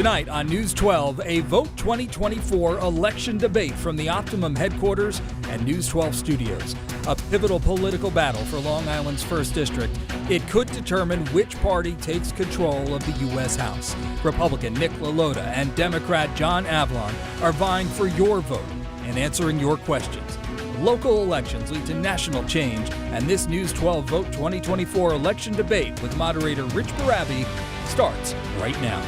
Tonight on News 12, a Vote 2024 election debate from the Optimum headquarters and News 12 studios. A pivotal political battle for Long Island's 1st District. It could determine which party takes control of the U.S. House. Republican Nick LaLota and Democrat John Avlon are vying for your vote and answering your questions. Local elections lead to national change, and this News 12 Vote 2024 election debate with moderator Rich Barabi starts right now.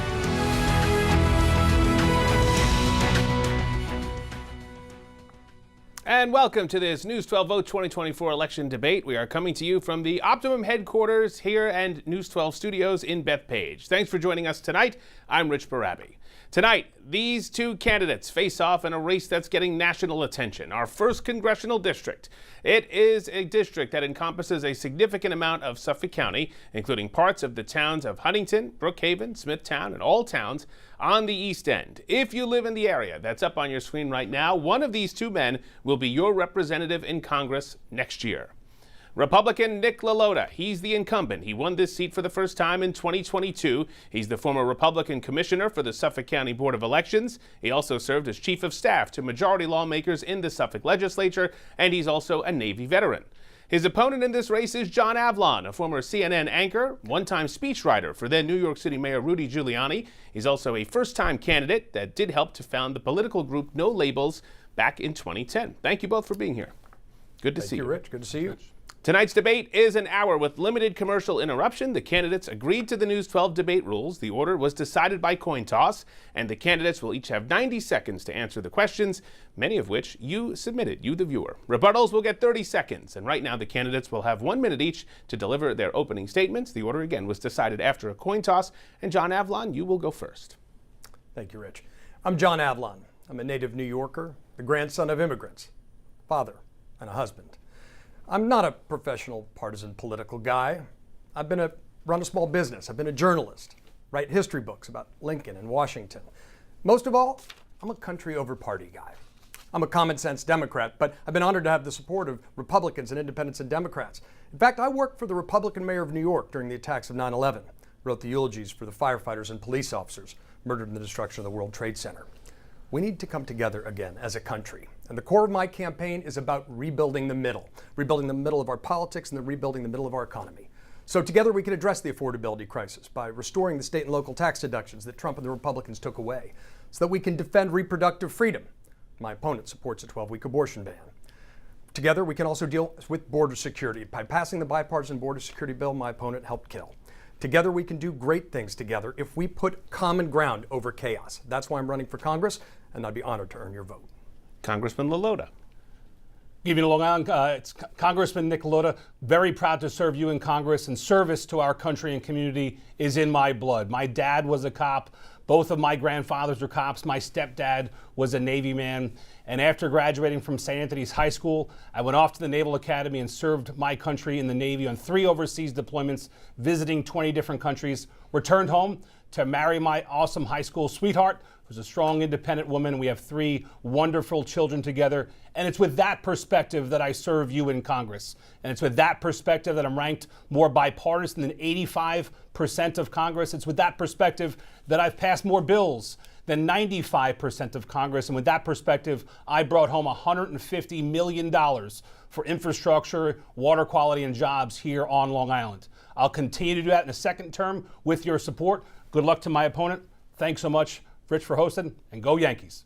And welcome to this News 12 Vote 2024 election debate. We are coming to you from the Optimum headquarters here and News 12 studios in Bethpage. Thanks for joining us tonight. I'm Rich Barabi. Tonight, these two candidates face off in a race that's getting national attention. Our 1st congressional district. It is a district that encompasses a significant amount of Suffolk County, including parts of the towns of Huntington, Brookhaven, Smithtown, and all towns on the East End. If you live in the area that's up on your screen right now, one of these two men will be your representative in Congress next year. Republican Nick LaLota, he's the incumbent. He won this seat for the first time in 2022. He's the former Republican commissioner for the Suffolk County Board of Elections. He also served as chief of staff to majority lawmakers in the Suffolk legislature, and he's also a Navy veteran. His opponent in this race is John Avlon, a former CNN anchor, one-time speechwriter for then New York City Mayor Rudy Giuliani. He's also a first-time candidate that did help to found the political group No Labels back in 2010. Thank you both for being here. Good to see you. Thank you, Rich. Good to see you. Tonight's debate is an hour with limited commercial interruption. The candidates agreed to the News 12 debate rules. The order was decided by coin toss, and the candidates will each have 90 seconds to answer the questions, many of which you submitted, you the viewer. Rebuttals will get 30 seconds, and right now the candidates will have 1 minute each to deliver their opening statements. The order again was decided after a coin toss, and John Avlon, you will go first. Thank you, Rich. I'm John Avlon. I'm a native New Yorker, the grandson of immigrants, father, and a husband. I'm not a professional partisan political guy. I've run a small business. I've been a journalist, write history books about Lincoln and Washington. Most of all, I'm a country over party guy. I'm a common sense Democrat, but I've been honored to have the support of Republicans and independents and Democrats. In fact, I worked for the Republican mayor of New York during the attacks of 9/11, wrote the eulogies for the firefighters and police officers murdered in the destruction of the World Trade Center. We need to come together again as a country. And the core of my campaign is about rebuilding the middle of our politics and rebuilding the middle of our economy. So together we can address the affordability crisis by restoring the state and local tax deductions that Trump and the Republicans took away, so that we can defend reproductive freedom. My opponent supports a 12-week abortion ban. Together we can also deal with border security. By passing the bipartisan border security bill my opponent helped kill. Together we can do great things together if we put common ground over chaos. That's why I'm running for Congress, and I'd be honored to earn your vote. Congressman LaLota. Good evening, Long Island. It's Congressman Nick LaLota. Very proud to serve you in Congress, and service to our country and community is in my blood. My dad was a cop. Both of my grandfathers were cops. My stepdad was a Navy man. And after graduating from St. Anthony's High School, I went off to the Naval Academy and served my country in the Navy on 3 overseas deployments, visiting 20 different countries. Returned home to marry my awesome high school sweetheart, who's a strong, independent woman. We have 3 wonderful children together. And it's with that perspective that I serve you in Congress. And it's with that perspective that I'm ranked more bipartisan than 85% of Congress. It's with that perspective that I've passed more bills than 95% of Congress. And with that perspective, I brought home $150 million for infrastructure, water quality, and jobs here on Long Island. I'll continue to do that in a second term with your support. Good luck to my opponent. Thanks so much, Rich, for hosting, and go Yankees.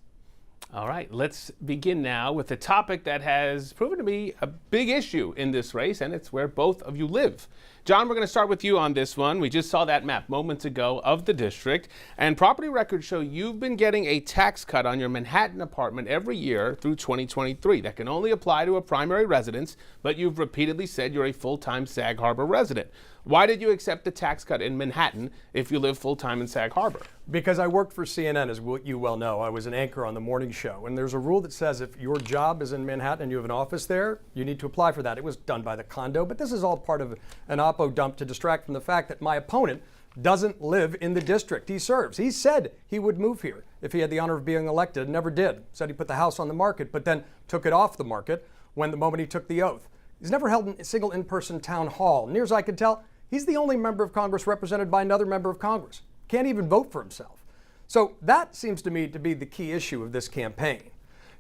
All right, let's begin now with a topic that has proven to be a big issue in this race, and it's where both of you live. John, we're going to start with you on this one. We just saw that map moments ago of the district, and property records show you've been getting a tax cut on your Manhattan apartment every year through 2023. That can only apply to a primary residence, but you've repeatedly said you're a full-time Sag Harbor resident. Why did you accept the tax cut in Manhattan if you live full-time in Sag Harbor? Because I worked for CNN, as you well know. I was an anchor on the morning show, and there's a rule that says if your job is in Manhattan and you have an office there, you need to apply for that. It was done by the condo, but this is all part of an oppo dump to distract from the fact that my opponent doesn't live in the district he serves. He said he would move here if he had the honor of being elected, and never did. Said he put the house on the market, but then took it off the market when the moment he took the oath. He's never held a single in-person town hall. Near as I can tell, he's the only member of Congress represented by another member of Congress. Can't even vote for himself. So that seems to me to be the key issue of this campaign.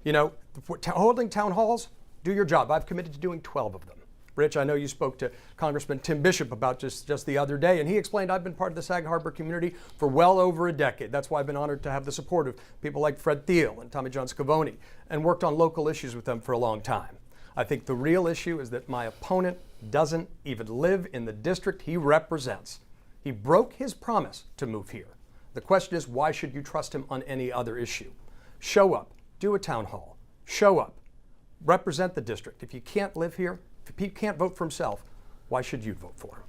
You know, holding town halls, do your job. I've committed to doing 12 of them. Rich, I know you spoke to Congressman Tim Bishop about just the other day, and he explained I've been part of the Sag Harbor community for well over a decade. That's why I've been honored to have the support of people like Fred Thiel and Tommy John Scavone, and worked on local issues with them for a long time. I think the real issue is that my opponent doesn't even live in the district he represents. He broke his promise to move here. The question is, why should you trust him on any other issue? Show up, do a town hall, show up, represent the district. If you can't live here, if he can't vote for himself, why should you vote for him?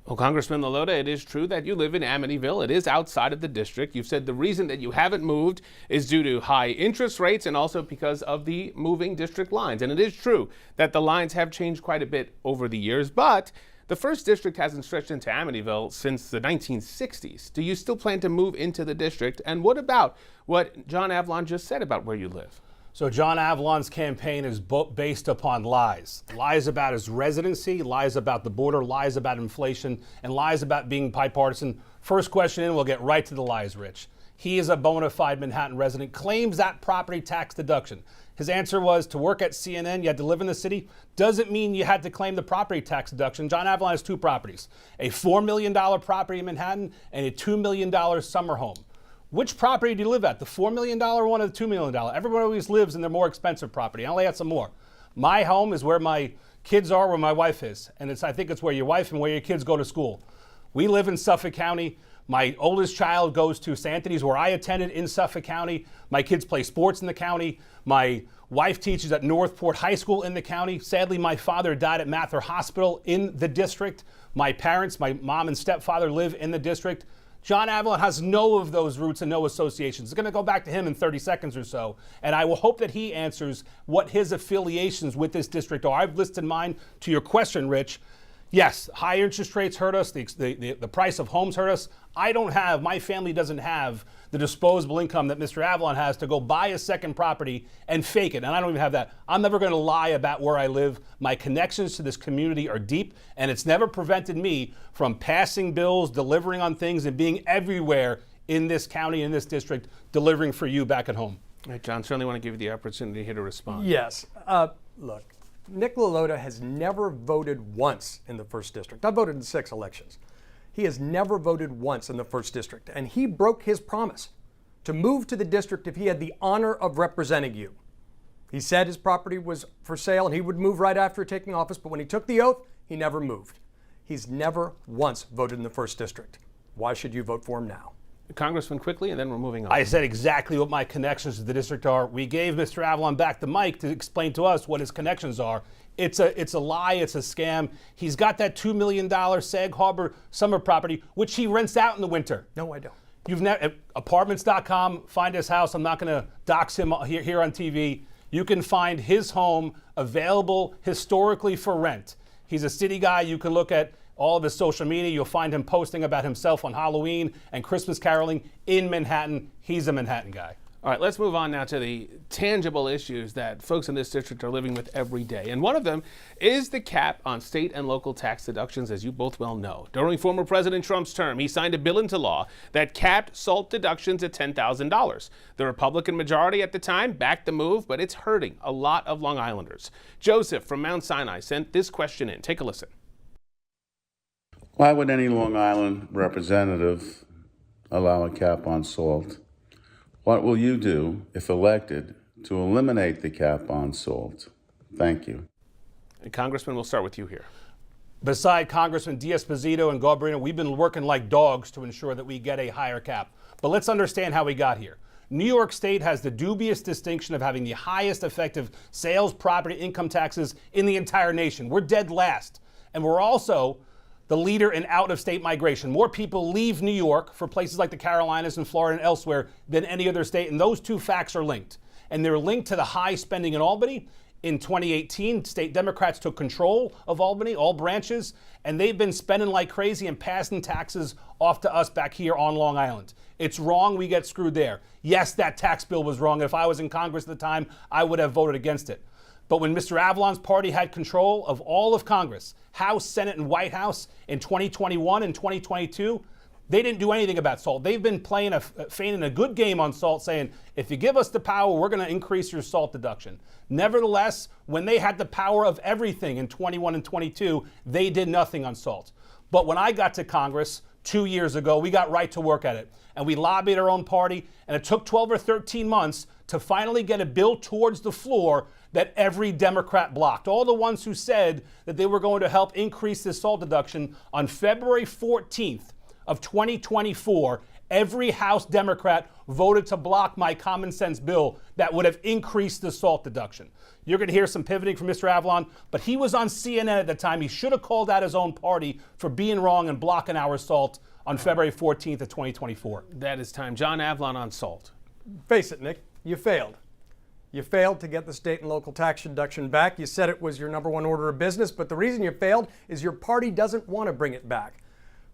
Well, Congressman LaLota, it is true that you live in Amityville. It is outside of the district. You've said the reason that you haven't moved is due to high interest rates and also because of the moving district lines. And it is true that the lines have changed quite a bit over the years, but the first district hasn't stretched into Amityville since the 1960s. Do you still plan to move into the district? And what about what John Avlon just said about where you live? So John Avlon's campaign is based upon lies. Lies about his residency, lies about the border, lies about inflation, and lies about being bipartisan. First question in, we'll get right to the lies, Rich. He is a bona fide Manhattan resident, claims that property tax deduction. His answer was to work at CNN, you had to live in the city. Doesn't mean you had to claim the property tax deduction. John Avlon has two properties, a $4 million property in Manhattan and a $2 million summer home. Which property do you live at? The $4 million one or the $2 million? Everyone always lives in their more expensive property. I only had some more. My home is where my kids are, where my wife is. And I think it's where your wife and where your kids go to school. We live in Suffolk County. My oldest child goes to St. Anthony's, where I attended in Suffolk County. My kids play sports in the county. My wife teaches at Northport High School in the county. Sadly, my father died at Mather Hospital in the district. My parents, my mom and stepfather, live in the district. John Avlon has no of those roots and no associations. It's going to go back to him in 30 seconds or so, and I will hope that he answers what his affiliations with this district are. I've listed mine. To your question, Rich, yes, high interest rates hurt us. The price of homes hurt us. My family doesn't have the disposable income that Mr. Avlon has to go buy a second property and fake it. And I don't even have that. I'm never going to lie about where I live. My connections to this community are deep, and it's never prevented me from passing bills, delivering on things, and being everywhere in this county, in this district, delivering for you back at home. All right, John, certainly want to give you the opportunity here to respond. Yes. Look, Nick LaLota has never voted once in the 1st District. I voted in 6 elections. He has never voted once in the 1st District, and he broke his promise to move to the district if he had the honor of representing you. He said his property was for sale and he would move right after taking office, but when he took the oath, he never moved. He's never once voted in the 1st District. Why should you vote for him now? Congressman, quickly, and then we're moving on. I said exactly what my connections to the district are. We gave Mr. Avlon back the mic to explain to us what his connections are. It's a lie. It's a scam. He's got that $2 million Sag Harbor summer property, which he rents out in the winter. No, I don't. You've apartments.com, find his house. I'm not going to dox him here on TV. You can find his home available historically for rent. He's a city guy. You can look at all of his social media. You'll find him posting about himself on Halloween and Christmas caroling in Manhattan. He's a Manhattan guy. All right, let's move on now to the tangible issues that folks in this district are living with every day. And one of them is the cap on state and local tax deductions, as you both well know. During former President Trump's term, he signed a bill into law that capped SALT deductions at $10,000. The Republican majority at the time backed the move, but it's hurting a lot of Long Islanders. Joseph from Mount Sinai sent this question in. Take a listen. Why would any Long Island representative allow a cap on SALT? What will you do, if elected, to eliminate the cap on SALT? Thank you. And Congressman, we'll start with you here. Beside Congressman D'Esposito and Garbarino, we've been working like dogs to ensure that we get a higher cap. But let's understand how we got here. New York State has the dubious distinction of having the highest effective sales, property, income taxes in the entire nation. We're dead last. And we're also the leader in out-of-state migration. More people leave New York for places like the Carolinas and Florida and elsewhere than any other state, and those two facts are linked. And they're linked to the high spending in Albany. In 2018, state Democrats took control of Albany, all branches, and they've been spending like crazy and passing taxes off to us back here on Long Island. It's wrong, we get screwed there. Yes, that tax bill was wrong. If I was in Congress at the time, I would have voted against it. But when Mr. Avlon's party had control of all of Congress, House, Senate, and White House in 2021 and 2022, They didn't do anything about SALT. They've been feigning a good game on SALT, saying, if you give us the power, we're going to increase your SALT deduction. Nevertheless, when they had the power of everything in 21 and 22, they did nothing on SALT. But when I got to Congress 2 years ago, we got right to work at it. And we lobbied our own party, and it took 12 or 13 months to finally get a bill towards the floor that every Democrat blocked. All the ones who said that they were going to help increase the SALT deduction on February 14th of 2024, every House Democrat voted to block my common sense bill that would have increased the SALT deduction. You're going to hear some pivoting from Mr. Avalon, but he was on CNN at the time. He should have called out his own party for being wrong and blocking our SALT on February 14th of 2024. That is time. John Avalon on SALT. Face it, Nick, you failed. You failed to get the state and local tax deduction back. You said it was your number one order of business, but the reason you failed is your party doesn't want to bring it back.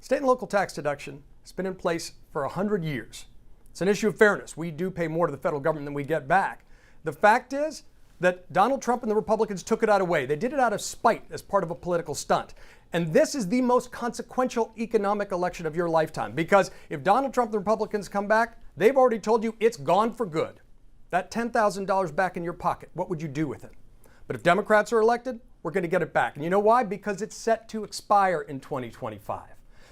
State and local tax deduction has been in place for 100 years. It's an issue of fairness. We do pay more to the federal government than we get back. The fact is that Donald Trump and the Republicans took it away. They did it out of spite as part of a political stunt. And this is the most consequential economic election of your lifetime, because if Donald Trump and the Republicans come back, they've already told you it's gone for good. That $10,000 back in your pocket, what would you do with it? But if Democrats are elected, we're going to get it back. And you know why? Because it's set to expire in 2025.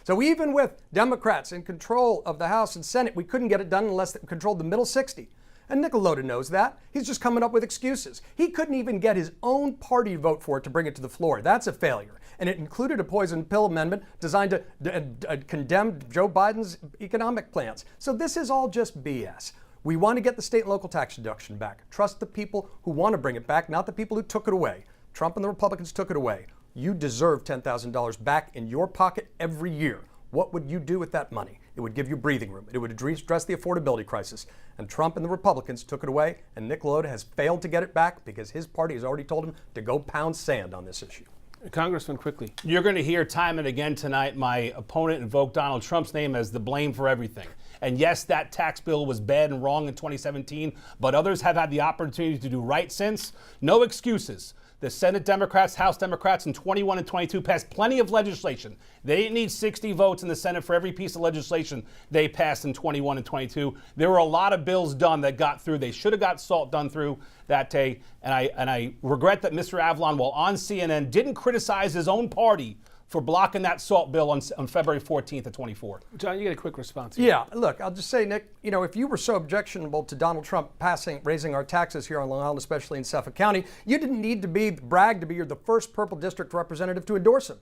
So even with Democrats in control of the House and Senate, we couldn't get it done unless they controlled the middle 60. And LaLota knows that. He's just coming up with excuses. He couldn't even get his own party to vote for it to bring it to the floor. That's a failure. And it included a poison pill amendment designed to condemn Joe Biden's economic plans. So this is all just BS. We want to get the state and local tax deduction back. Trust the people who want to bring it back, not the people who took it away. Trump and the Republicans took it away. You deserve $10,000 back in your pocket every year. What would you do with that money? It would give you breathing room. It would address the affordability crisis. And Trump and the Republicans took it away, and Nick LaLota has failed to get it back because his party has already told him to go pound sand on this issue. Congressman, quickly. You're going to hear time and again tonight my opponent invoke Donald Trump's name as the blame for everything. And yes, that tax bill was bad and wrong in 2017, but others have had the opportunity to do right since. No excuses. The Senate Democrats, House Democrats in 21 and 22 passed plenty of legislation. They didn't need 60 votes in the Senate for every piece of legislation they passed in 21 and 22. There were a lot of bills done that got through. They should have got SALT done through that day. And I regret that Mr. Avalon, while on CNN, didn't criticize his own party for blocking that SALT bill on February 14th of 24. John, you get a quick response here. Yeah, look, I'll just say, Nick, if you were so objectionable to Donald Trump raising our taxes here on Long Island, especially in Suffolk County, you didn't need to brag to be the first Purple District representative to endorse him.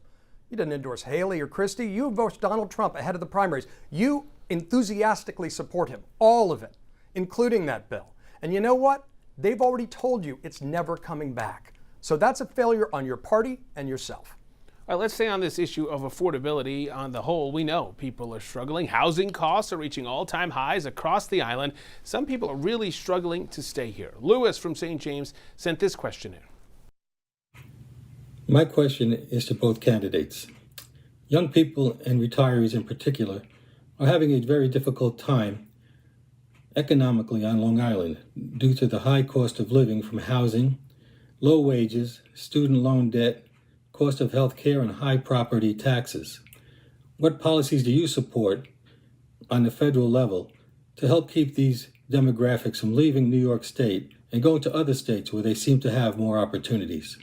You didn't endorse Haley or Christie. You endorsed Donald Trump ahead of the primaries. You enthusiastically support him, all of it, including that bill. And you know what? They've already told you it's never coming back. So that's a failure on your party and yourself. All right, let's stay on this issue of affordability. On the whole, we know people are struggling. Housing costs are reaching all-time highs across the island. Some people are really struggling to stay here. Lewis from St. James sent this question in. My question is to both candidates. Young people and retirees in particular are having a very difficult time economically on Long Island due to the high cost of living from housing, low wages, student loan debt, cost of health care, and high property taxes. What policies do you support on the federal level to help keep these demographics from leaving New York State and going to other states where they seem to have more opportunities?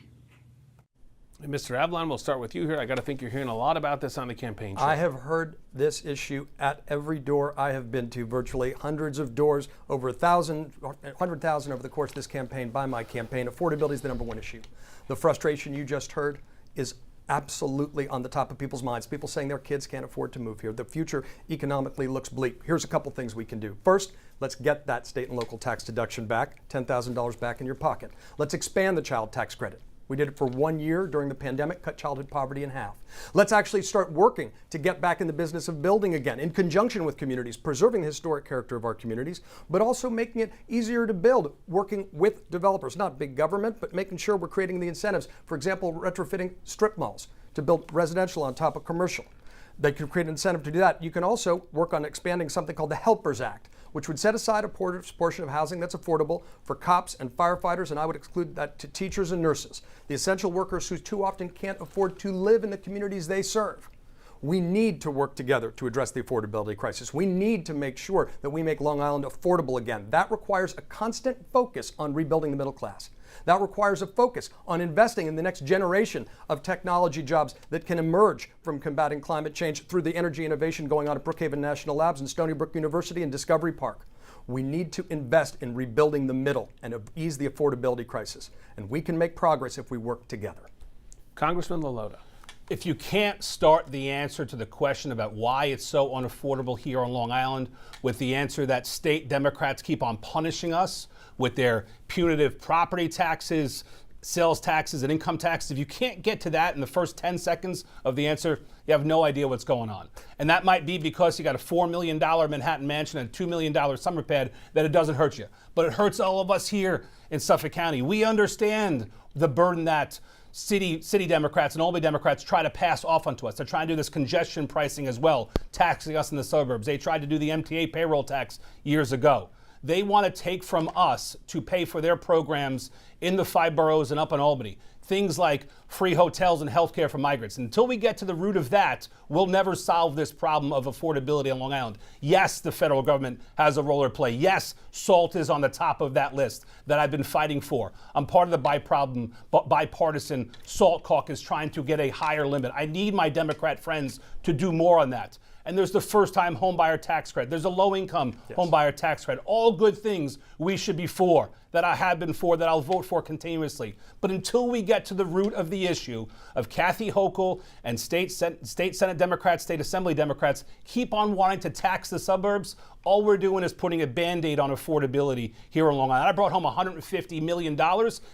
And Mr. Avalon, we'll start with you here. I got to think you're hearing a lot about this on the campaign trail. I have heard this issue at every door I have been to, virtually hundreds of doors, over 100,000 over the course of this campaign by my campaign. Affordability is the number one issue. The frustration you just heard is absolutely on the top of people's minds. People saying their kids can't afford to move here. The future economically looks bleak. Here's a couple things we can do. First, let's get that state and local tax deduction back, $10,000 back in your pocket. Let's expand the child tax credit. We did it for 1 year during the pandemic, cut childhood poverty in half. Let's actually start working to get back in the business of building again, in conjunction with communities, preserving the historic character of our communities, but also making it easier to build, working with developers, not big government, but making sure we're creating the incentives. For example, retrofitting strip malls to build residential on top of commercial. They can create an incentive to do that. You can also work on expanding something called the Helpers Act, which would set aside a portion of housing that's affordable for cops and firefighters, and I would exclude that to teachers and nurses, the essential workers who too often can't afford to live in the communities they serve. We need to work together to address the affordability crisis. We need to make sure that we make Long Island affordable again. That requires a constant focus on rebuilding the middle class. That requires a focus on investing in the next generation of technology jobs that can emerge from combating climate change through the energy innovation going on at Brookhaven National Labs and Stony Brook University and Discovery Park. We need to invest in rebuilding the middle and ease the affordability crisis. And we can make progress if we work together. Congressman LaLota. If you can't start the answer to the question about why it's so unaffordable here on Long Island with the answer that state Democrats keep on punishing us with their punitive property taxes, sales taxes, and income taxes, if you can't get to that in the first 10 seconds of the answer, you have no idea what's going on. And that might be because you got a $4 million Manhattan mansion and a $2 million summer pad that it doesn't hurt you. But it hurts all of us here in Suffolk County. We understand the burden that city Democrats and Albany Democrats try to pass off onto us. They're trying to do this congestion pricing as well, taxing us in the suburbs. They tried to do the MTA payroll tax years ago. They want to take from us to pay for their programs in the 5 boroughs and up in Albany. Things like free hotels and health care for migrants. Until we get to the root of that, we'll never solve this problem of affordability on Long Island. Yes, the federal government has a role to play. Yes, SALT is on the top of that list that I've been fighting for. I'm part of the bipartisan SALT caucus trying to get a higher limit. I need my Democrat friends to do more on that. And there's the first-time homebuyer tax credit. There's a low-income homebuyer tax credit. All good things we should be for, that I have been for, that I'll vote for continuously. But until we get to the root of the issue of Kathy Hochul and state Senate Democrats, state Assembly Democrats keep on wanting to tax the suburbs, all we're doing is putting a Band-Aid on affordability here on Long Island. I brought home $150 million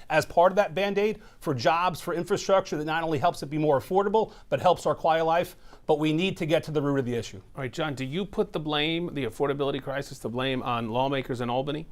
as part of that Band-Aid for jobs, for infrastructure that not only helps it be more affordable, but helps our quality of life. But we need to get to the root of the issue. All right, John, do you put the blame, the affordability crisis, the blame on lawmakers in Albany?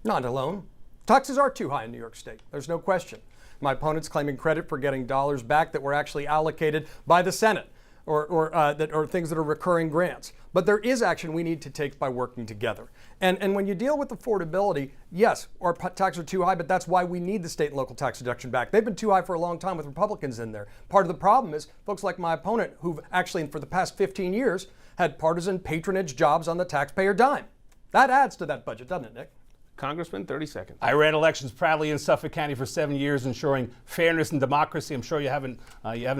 Not alone. Taxes are too high in New York State. There's no question. My opponent's claiming credit for getting dollars back that were actually allocated by the Senate or things that are recurring grants. But there is action we need to take by working together. And when you deal with affordability, yes, our taxes are too high, but that's why we need the state and local tax deduction back. They've been too high for a long time with Republicans in there. Part of the problem is folks like my opponent who've actually, for the past 15 years, had partisan patronage jobs on the taxpayer dime. That adds to that budget, doesn't it, Nick? Congressman, 30 seconds. I ran elections proudly in Suffolk County for 7 years, ensuring fairness and democracy. I'm sure you haven't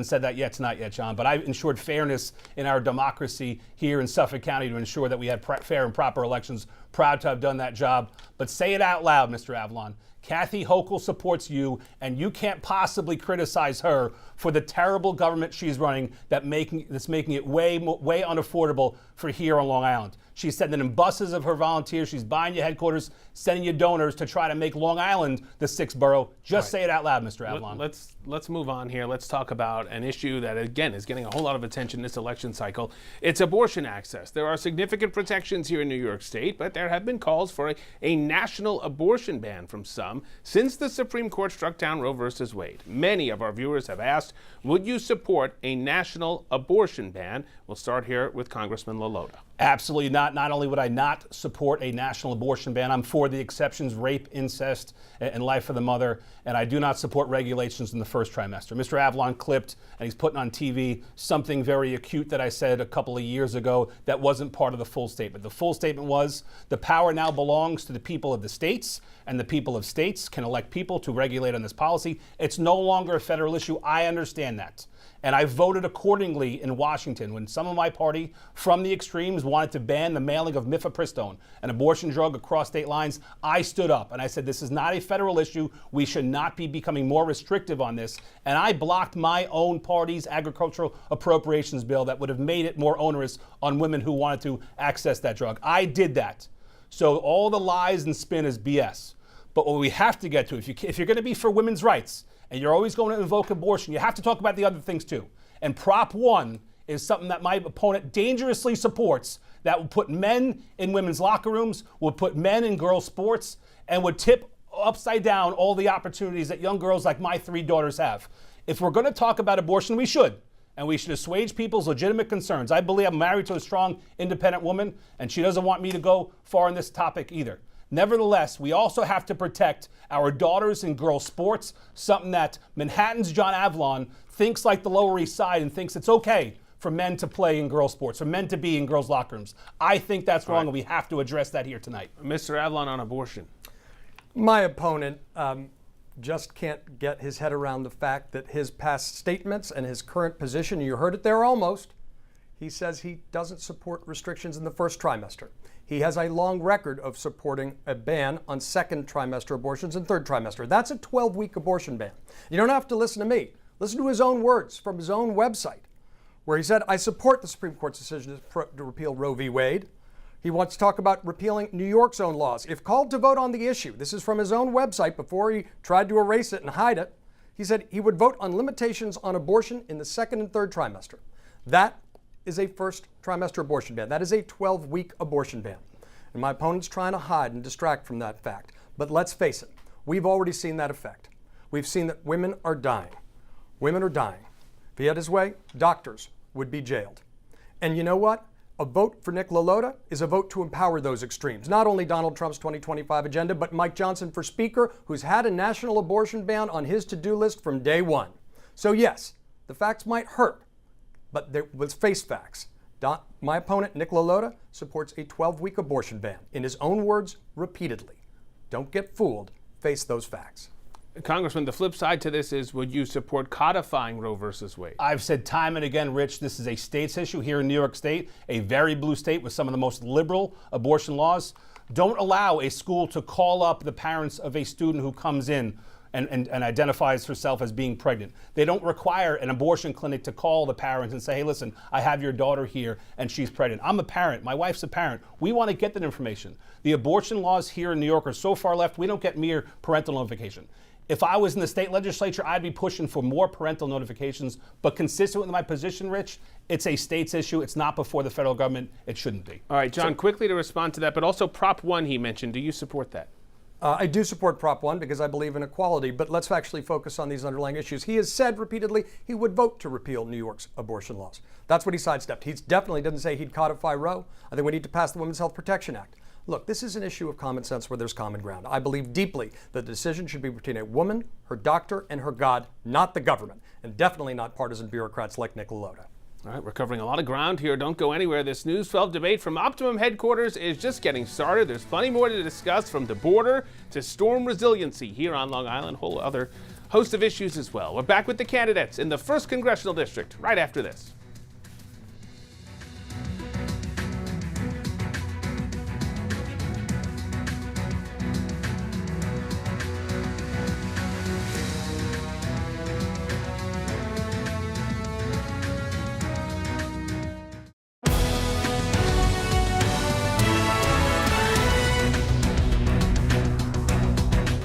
said that yet tonight, John, but I ensured fairness in our democracy here in Suffolk County to ensure that we had fair and proper elections. Proud to have done that job. But say it out loud, Mr. Avalon. Kathy Hochul supports you, and you can't possibly criticize her for the terrible government she's running that's making it way unaffordable for here on Long Island. She's sending in buses of her volunteers. She's buying you headquarters, sending you donors to try to make Long Island the 6th borough. Just say it out loud, Mr. Avalon. Let's move on here. Let's talk about an issue that, again, is getting a whole lot of attention this election cycle. It's abortion access. There are significant protections here in New York State, but there have been calls for a national abortion ban from some since the Supreme Court struck down Roe v. Wade. Many of our viewers have asked, would you support a national abortion ban? We'll start here with Congressman LaLota. Absolutely not. Not only would I not support a national abortion ban, I'm for the exceptions, rape, incest, and life of the mother, and I do not support regulations in the first trimester. Mr. Avalon clipped, and he's putting on TV something very acute that I said a couple of years ago that wasn't part of the full statement. The full statement was the power now belongs to the people of the states, and the people of states can elect people to regulate on this policy. It's no longer a federal issue. I understand that. And I voted accordingly in Washington when some of my party from the extremes wanted to ban the mailing of mifepristone, an abortion drug, across state lines. I stood up and I said, this is not a federal issue. We should not be becoming more restrictive on this. And I blocked my own party's agricultural appropriations bill that would have made it more onerous on women who wanted to access that drug. I did that. So all the lies and spin is BS. But what we have to get to, if you're going to be for women's rights, and you're always going to invoke abortion, you have to talk about the other things too. And Prop 1 is something that my opponent dangerously supports that will put men in women's locker rooms, will put men in girls' sports, and would tip upside down all the opportunities that young girls like my 3 daughters have. If we're going to talk about abortion, we should. And we should assuage people's legitimate concerns. I believe I'm married to a strong, independent woman, and she doesn't want me to go far on this topic either. Nevertheless, we also have to protect our daughters in girls' sports, something that Manhattan's John Avalon thinks like the Lower East Side and thinks it's okay for men to play in girls' sports, for men to be in girls' locker rooms. I think that's wrong, and we have to address that here tonight. Mr. Avalon on abortion. My opponent just can't get his head around the fact that his past statements and his current position, you heard it there almost, he says he doesn't support restrictions in the first trimester. He has a long record of supporting a ban on second trimester abortions and third trimester. That's a 12-week abortion ban. You don't have to listen to me. Listen to his own words from his own website, where he said, I support the Supreme Court's decision to repeal Roe v. Wade. He wants to talk about repealing New York's own laws. If called to vote on the issue, this is from his own website before he tried to erase it and hide it, he said he would vote on limitations on abortion in the second and third trimester. That is a first trimester abortion ban. That is a 12-week abortion ban. And my opponent's trying to hide and distract from that fact. But let's face it, we've already seen that effect. We've seen that women are dying. Women are dying. If he had his way, doctors would be jailed. And you know what? A vote for Nick LaLota is a vote to empower those extremes. Not only Donald Trump's 2025 agenda, but Mike Johnson for Speaker, who's had a national abortion ban on his to-do list from day one. So yes, the facts might hurt, but let's face facts. My opponent, Nick LaLota, supports a 12-week abortion ban. In his own words, repeatedly. Don't get fooled. Face those facts. Congressman, the flip side to this is, would you support codifying Roe versus Wade? I've said time and again, Rich, this is a state's issue here in New York State, a very blue state with some of the most liberal abortion laws. Don't allow a school to call up the parents of a student who comes in and identifies herself as being pregnant. They don't require an abortion clinic to call the parents and say, hey, listen, I have your daughter here and she's pregnant. I'm a parent. My wife's a parent. We want to get that information. The abortion laws here in New York are so far left, we don't get mere parental notification. If I was in the state legislature, I'd be pushing for more parental notifications, but consistent with my position, Rich, it's a state's issue. It's not before the federal government. It shouldn't be. All right, John, quickly to respond to that, but also Prop 1 he mentioned. Do you support that? I do support Prop 1 because I believe in equality, but let's actually focus on these underlying issues. He has said repeatedly he would vote to repeal New York's abortion laws. That's what he sidestepped. He definitely didn't say he'd codify Roe. I think we need to pass the Women's Health Protection Act. Look, this is an issue of common sense where there's common ground. I believe deeply that the decision should be between a woman, her doctor, and her God, not the government, and definitely not partisan bureaucrats like Nick LaLota. All right, we're covering a lot of ground here. Don't go anywhere. This News 12 debate from Optimum headquarters is just getting started. There's plenty more to discuss, from the border to storm resiliency here on Long Island, a whole other host of issues as well. We're back with the candidates in the 1st Congressional District right after this.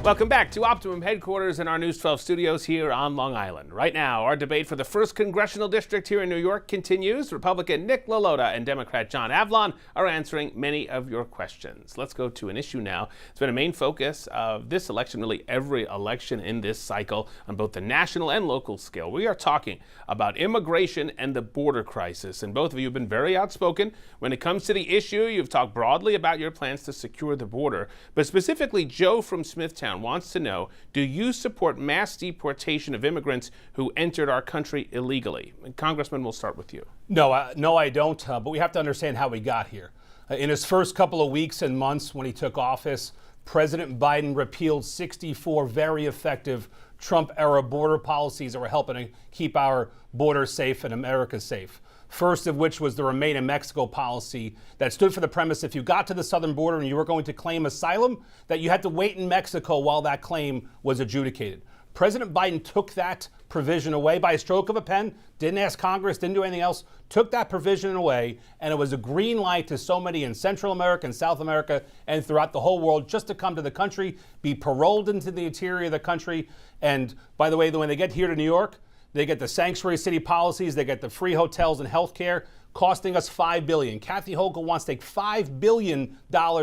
Welcome back to Optimum headquarters in our News 12 studios here on Long Island. Right now, our debate for the 1st Congressional District here in New York continues. Republican Nick LaLota and Democrat John Avalon are answering many of your questions. Let's go to an issue now. It's been a main focus of this election, really every election in this cycle, on both the national and local scale. We are talking about immigration and the border crisis. And both of you have been very outspoken when it comes to the issue. You've talked broadly about your plans to secure the border. But specifically, Joe from Smithtown wants to know, do you support mass deportation of immigrants who entered our country illegally? And Congressman, we'll start with you. No, I don't, but we have to understand how we got here. In his first couple of weeks and months when he took office, President Biden repealed 64 very effective Trump-era border policies that were helping to keep our border safe and America safe. First of which was the Remain in Mexico policy that stood for the premise if you got to the southern border and you were going to claim asylum, that you had to wait in Mexico while that claim was adjudicated. President Biden took that provision away by a stroke of a pen, didn't ask Congress, didn't do anything else, took that provision away, and it was a green light to so many in Central America and South America and throughout the whole world just to come to the country, be paroled into the interior of the country. And by the way, when they get here to New York, they get the sanctuary city policies, they get the free hotels and health care, costing us $5 billion. Kathy Hochul wants to take $5 billion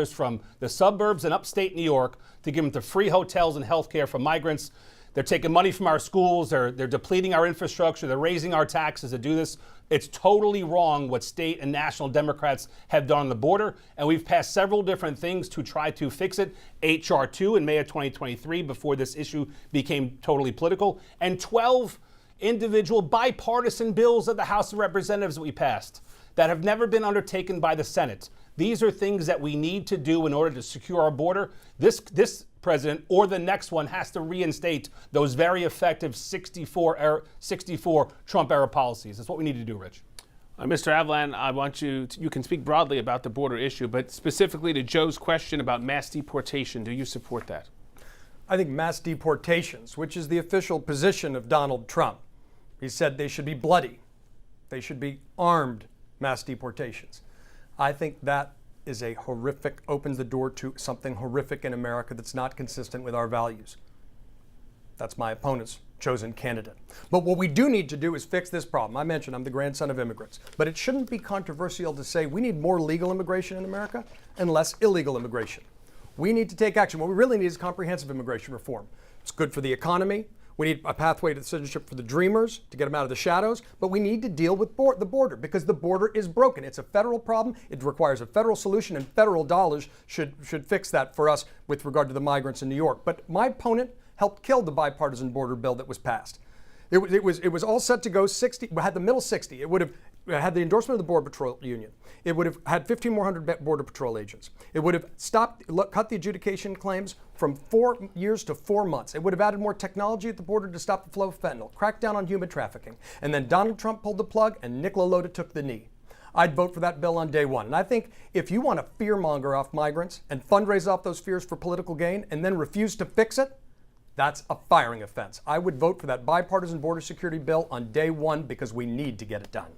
from the suburbs and upstate New York to give them to free hotels and health care for migrants. They're taking money from our schools, they're depleting our infrastructure, they're raising our taxes to do this. It's totally wrong what state and national Democrats have done on the border, and we've passed several different things to try to fix it. H.R. 2 in May of 2023, before this issue became totally political, and 12 individual bipartisan bills of the House of Representatives that we passed that have never been undertaken by the Senate. These are things that we need to do in order to secure our border. This president or the next one has to reinstate those very effective 64 Trump-era policies. That's what we need to do, Rich. Mr. Avalon, I want you can speak broadly about the border issue, but specifically to Joe's question about mass deportation. Do you support that? I think mass deportations, which is the official position of Donald Trump, he said they should be bloody. They should be armed mass deportations. I think that is a horrific, opens the door to something horrific in America that's not consistent with our values. That's my opponent's chosen candidate. But what we do need to do is fix this problem. I mentioned I'm the grandson of immigrants, but it shouldn't be controversial to say we need more legal immigration in America and less illegal immigration. We need to take action. What we really need is comprehensive immigration reform. It's good for the economy. We need a pathway to citizenship for the dreamers to get them out of the shadows, but we need to deal with the border because the border is broken. It's a federal problem. It requires a federal solution, and federal dollars should fix that for us with regard to the migrants in New York. But my opponent helped kill the bipartisan border bill that was passed. It was all set to go 60, had the middle 60. It would have had the endorsement of the Border Patrol Union. It would have had 15 more hundred Border Patrol agents. It would have cut the adjudication claims from 4 years to 4 months. It would have added more technology at the border to stop the flow of fentanyl, cracked down on human trafficking. And then Donald Trump pulled the plug and Nick LaLota took the knee. I'd vote for that bill on day one. And I think if you want to fearmonger off migrants and fundraise off those fears for political gain and then refuse to fix it, that's a firing offense. I would vote for that bipartisan border security bill on day one because we need to get it done.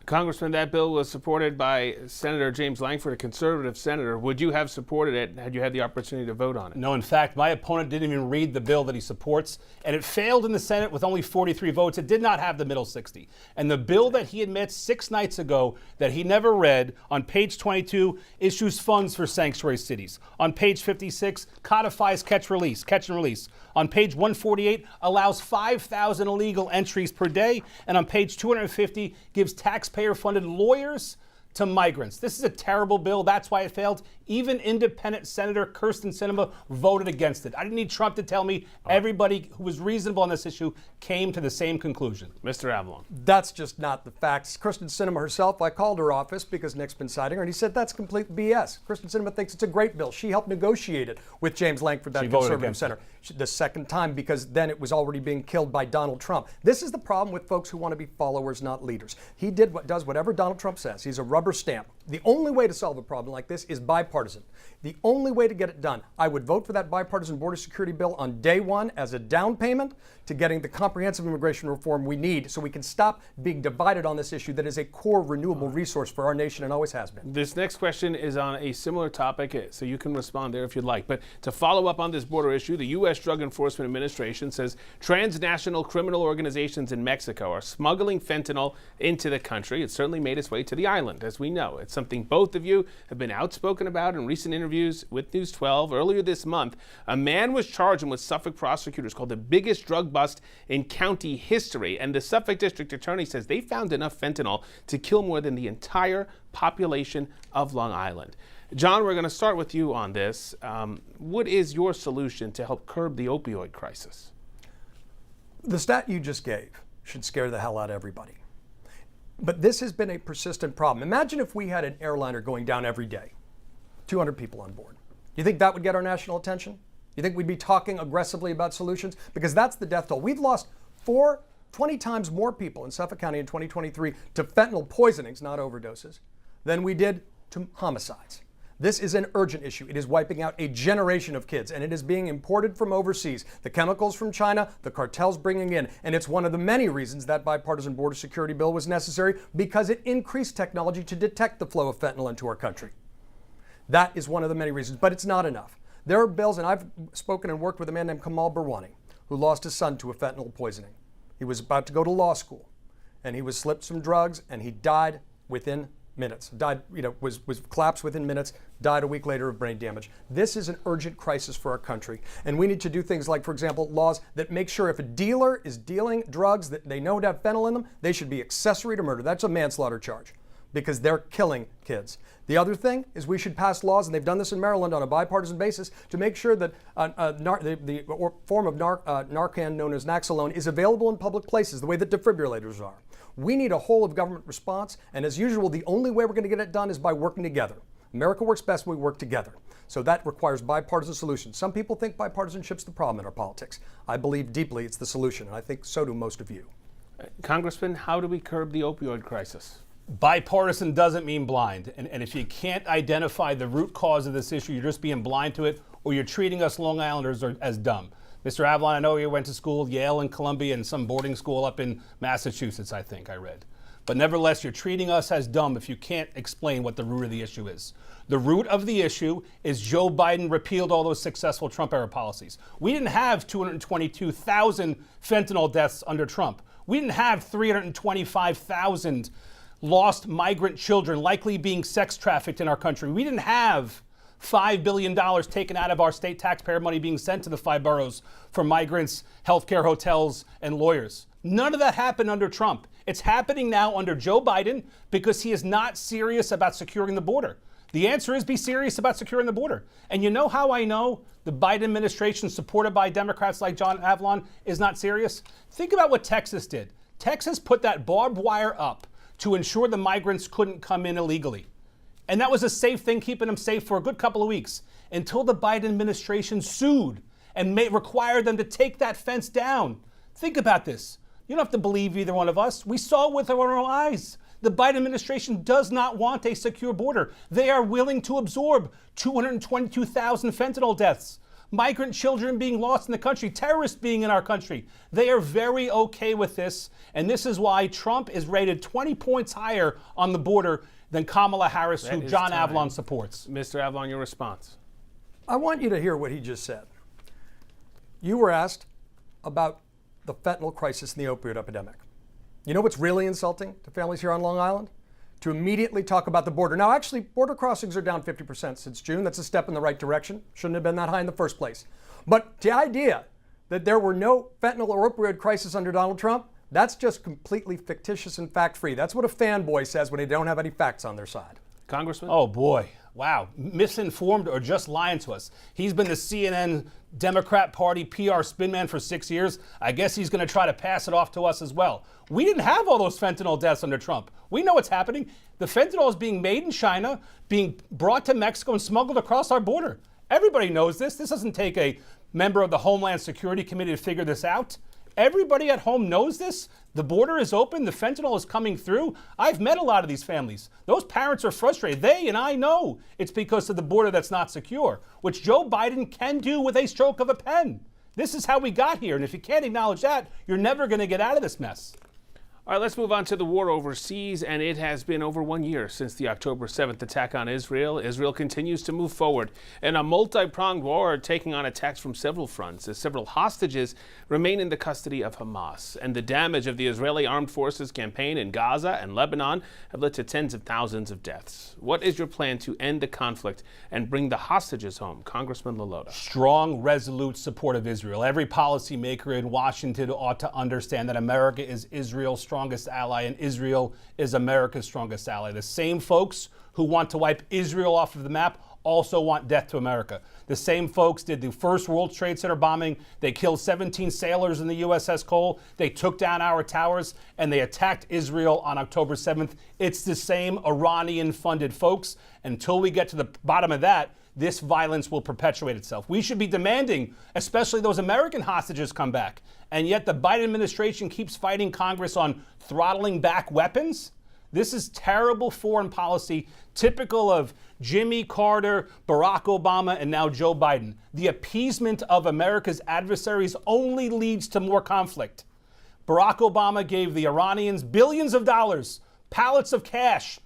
Congressman, that bill was supported by Senator James Lankford, a conservative senator. Would you have supported it had you had the opportunity to vote on it? No, in fact, my opponent didn't even read the bill that he supports, and it failed in the Senate with only 43 votes. It did not have the middle 60. And the bill that he admits 6 nights ago that he never read, on page 22, issues funds for sanctuary cities. On page 56, codifies catch and release. On page 148, allows 5,000 illegal entries per day. And on page 250, gives taxpayer-funded lawyers to migrants. This is a terrible bill. That's why it failed. Even independent Senator Kyrsten Sinema voted against it. I didn't need Trump to tell me. Everybody who was reasonable on this issue came to the same conclusion. Mr. Avalon. That's just not the facts. Kyrsten Sinema herself, I called her office because Nick's been citing her, and he said that's complete BS. Kyrsten Sinema thinks it's a great bill. She helped negotiate it with James Lankford, that conservative senator. The second time, because then it was already being killed by Donald Trump. This is the problem with folks who want to be followers, not leaders. He does whatever Donald Trump says. He's a rubber stamp. The only way to solve a problem like this is bipartisan. The only way to get it done. I would vote for that bipartisan border security bill on day one as a down payment to getting the comprehensive immigration reform we need so we can stop being divided on this issue that is a core renewable resource for our nation and always has been. This next question is on a similar topic, so you can respond there if you'd like. But to follow up on this border issue, the U.S. Drug Enforcement Administration says transnational criminal organizations in Mexico are smuggling fentanyl into the country. It's certainly made its way to the island, as we know. It's something both of you have been outspoken about in recent interviews with News 12. Earlier this month, a man was charged with Suffolk prosecutors called the biggest drug bust in county history. And the Suffolk District Attorney says they found enough fentanyl to kill more than the entire population of Long Island. John, we're going to start with you on this. What is your solution to help curb the opioid crisis? The stat you just gave should scare the hell out of everybody. But this has been a persistent problem. Imagine if we had an airliner going down every day, 200 people on board. You think that would get our national attention? You think we'd be talking aggressively about solutions? Because that's the death toll. We've lost 20 times more people in Suffolk County in 2023 to fentanyl poisonings, not overdoses, than we did to homicides. This is an urgent issue. It is wiping out a generation of kids, and it is being imported from overseas. The chemicals from China, the cartels bringing in, and it's one of the many reasons that bipartisan border security bill was necessary, because it increased technology to detect the flow of fentanyl into our country. That is one of the many reasons, but it's not enough. There are bills, and I've spoken and worked with a man named Kamal Barwani, who lost his son to a fentanyl poisoning. He was about to go to law school, and he was slipped some drugs, and he died within minutes. Was collapsed within minutes, died a week later of brain damage. This is an urgent crisis for our country. And we need to do things like, for example, laws that make sure if a dealer is dealing drugs that they know to have fentanyl in them, they should be accessory to murder. That's a manslaughter charge. because they're killing kids. The other thing is we should pass laws, and they've done this in Maryland on a bipartisan basis, to make sure that the form of Narcan known as Naxalone is available in public places the way that defibrillators are. We need a whole of government response, and as usual, the only way we're going to get it done is by working together. America works best when we work together. So that requires bipartisan solutions. Some people think bipartisanship's the problem in our politics. I believe deeply it's the solution, and I think so do most of you. Congressman, how do we curb the opioid crisis? Bipartisan doesn't mean blind. And if you can't identify the root cause of this issue, you're just being blind to it, or you're treating us Long Islanders as dumb. Mr. Avalon, I know you went to school, Yale and Columbia, and some boarding school up in Massachusetts, I think I read. But nevertheless, you're treating us as dumb if you can't explain what the root of the issue is. The root of the issue is Joe Biden repealed all those successful Trump-era policies. We didn't have 222,000 fentanyl deaths under Trump. We didn't have 325,000 lost migrant children likely being sex trafficked in our country. We didn't have $5 billion taken out of our state taxpayer money being sent to the 5 boroughs for migrants, healthcare, hotels, and lawyers. None of that happened under Trump. It's happening now under Joe Biden because he is not serious about securing the border. The answer is be serious about securing the border. And you know how I know the Biden administration, supported by Democrats like John Avalon, is not serious? Think about what Texas did. Texas put that barbed wire up to ensure the migrants couldn't come in illegally. And that was a safe thing, keeping them safe for a good couple of weeks, until the Biden administration sued and required them to take that fence down. Think about this. You don't have to believe either one of us. We saw it with our own eyes. The Biden administration does not want a secure border. They are willing to absorb 222,000 fentanyl deaths, migrant children being lost in the country, terrorists being in our country. They are very okay with this, and this is why Trump is rated 20 points higher on the border than Kamala Harris, who John Avalon supports. Mr. Avalon, your response. I want you to hear what he just said. You were asked about the fentanyl crisis and the opioid epidemic. You know what's really insulting to families here on Long Island? To immediately talk about the border. Now, actually, border crossings are down 50% since June. That's a step in the right direction. Shouldn't have been that high in the first place. But the idea that there were no fentanyl or opioid crisis under Donald Trump, that's just completely fictitious and fact-free. That's what a fanboy says when they don't have any facts on their side. Congressman? Oh, boy. Wow. Misinformed or just lying to us. He's been the CNN Democrat Party PR spin man for 6 years. I guess he's going to try to pass it off to us as well. We didn't have all those fentanyl deaths under Trump. We know what's happening. The fentanyl is being made in China, being brought to Mexico and smuggled across our border. Everybody knows this. This doesn't take a member of the Homeland Security Committee to figure this out. Everybody at home knows this. The border is open. The fentanyl is coming through. I've met a lot of these families. Those parents are frustrated. They and I know it's because of the border that's not secure, which Joe Biden can do with a stroke of a pen. This is how we got here. And if you can't acknowledge that, you're never going to get out of this mess. All right, let's move on to the war overseas, and it has been over 1 year since the October 7th attack on Israel. Israel continues to move forward in a multi-pronged war, taking on attacks from several fronts, as several hostages remain in the custody of Hamas. And the damage of the Israeli armed forces campaign in Gaza and Lebanon have led to tens of thousands of deaths. What is your plan to end the conflict and bring the hostages home? Congressman LaLota. Strong, resolute support of Israel. Every policymaker in Washington ought to understand that America is Israel's strongest ally, and Israel is America's strongest ally. The same folks who want to wipe Israel off of the map also want death to America. The same folks did the first World Trade Center bombing. They killed 17 sailors in the USS Cole. They took down our towers, and they attacked Israel on October 7th. It's the same Iranian-funded folks. Until we get to the bottom of that, this violence will perpetuate itself. We should be demanding, especially those American hostages, come back. And yet the Biden administration keeps fighting Congress on throttling back weapons. This is terrible foreign policy, typical of Jimmy Carter, Barack Obama, and now Joe Biden. The appeasement of America's adversaries only leads to more conflict. Barack Obama gave the Iranians billions of dollars, pallets of cash,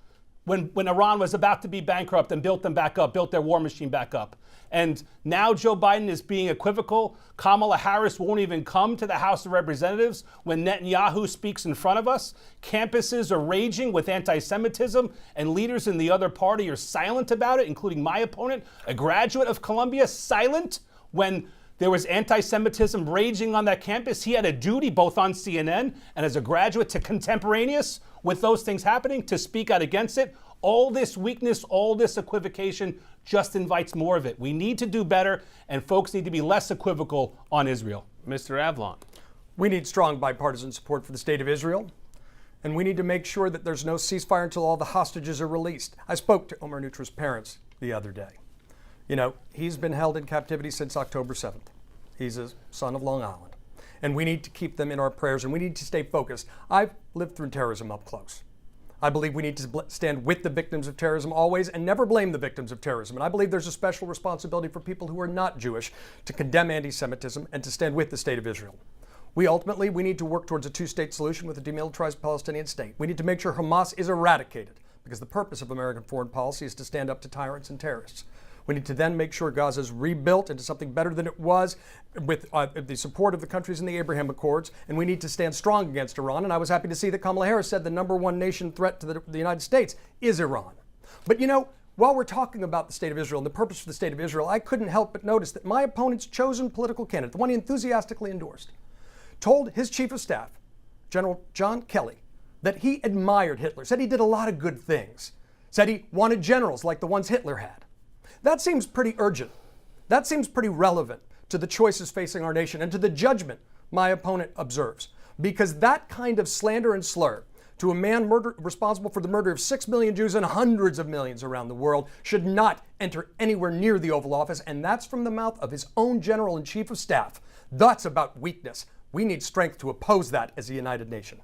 when Iran was about to be bankrupt, and built them back up, built their war machine back up. And now Joe Biden is being equivocal. Kamala Harris won't even come to the House of Representatives when Netanyahu speaks in front of us. Campuses are raging with anti-Semitism, and leaders in the other party are silent about it, including my opponent, a graduate of Columbia, silent when There was anti-Semitism raging on that campus. He had a duty, both on CNN and as a graduate, to contemporaneous with those things happening, to speak out against it. All this weakness, all this equivocation just invites more of it. We need to do better, and folks need to be less equivocal on Israel. Mr. Avlon. We need strong bipartisan support for the state of Israel, and we need to make sure that there's no ceasefire until all the hostages are released. I spoke to Omar Nutra's parents the other day. You know, he's been held in captivity since October 7th. He's a son of Long Island. And we need to keep them in our prayers, and we need to stay focused. I've lived through terrorism up close. I believe we need to stand with the victims of terrorism always and never blame the victims of terrorism. And I believe there's a special responsibility for people who are not Jewish to condemn anti-Semitism and to stand with the state of Israel. We need to work towards a two-state solution with a demilitarized Palestinian state. We need to make sure Hamas is eradicated, because the purpose of American foreign policy is to stand up to tyrants and terrorists. We need to then make sure Gaza is rebuilt into something better than it was with the support of the countries in the Abraham Accords. And we need to stand strong against Iran. And I was happy to see that Kamala Harris said the number one nation threat to the United States is Iran. But you know, while we're talking about the state of Israel and the purpose for the state of Israel, I couldn't help but notice that my opponent's chosen political candidate, the one he enthusiastically endorsed, told his chief of staff, General John Kelly, that he admired Hitler, said he did a lot of good things, said he wanted generals like the ones Hitler had. That seems pretty urgent. That seems pretty relevant to the choices facing our nation and to the judgment my opponent observes. Because that kind of slander and slur to a man responsible for the murder of 6 million Jews and hundreds of millions around the world should not enter anywhere near the Oval Office. And that's from the mouth of his own general and chief of staff. That's about weakness. We need strength to oppose that as a united nation.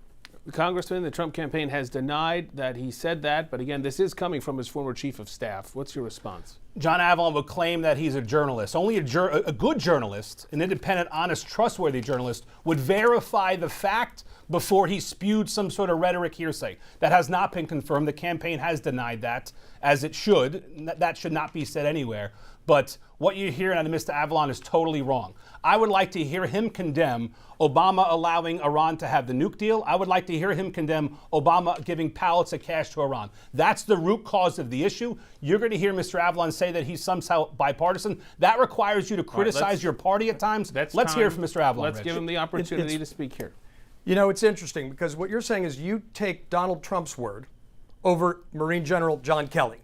Congressman, the Trump campaign has denied that he said that, but again, this is coming from his former chief of staff. What's your response? John Avlon would claim that he's a journalist. Only a good journalist, an independent, honest, trustworthy journalist, would verify the fact before he spewed some sort of rhetoric hearsay. That has not been confirmed. The campaign has denied that, as it should. That should not be said anywhere. But what you're hearing out of Mr. Avlon is totally wrong. I would like to hear him condemn Obama allowing Iran to have the nuke deal. I would like to hear him condemn Obama giving pallets of cash to Iran. That's the root cause of the issue. You're going to hear Mr. Avlon say that he's somehow bipartisan. That requires you to criticize your party at times. Let's hear from Mr. Avlon. Let's Rich. give him the opportunity to speak here. You know, it's interesting because what you're saying is you take Donald Trump's word over Marine General John Kelly.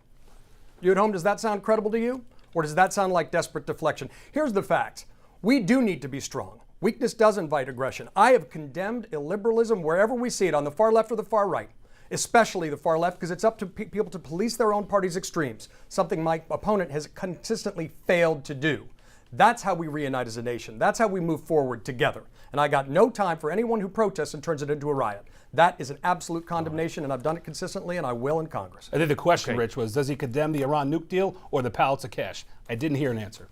You at home, does that sound credible to you? Or does that sound like desperate deflection? Here's the facts. We do need to be strong. Weakness does invite aggression. I have condemned illiberalism wherever we see it, on the far left or the far right, especially the far left, because it's up to people to police their own party's extremes, something my opponent has consistently failed to do. That's how we reunite as a nation. That's how we move forward together. And I got no time for anyone who protests and turns it into a riot. That is an absolute condemnation, and I've done it consistently, and I will in Congress. I think the question, Rich, was does he condemn the Iran nuke deal or the pallets of cash? I didn't hear an answer.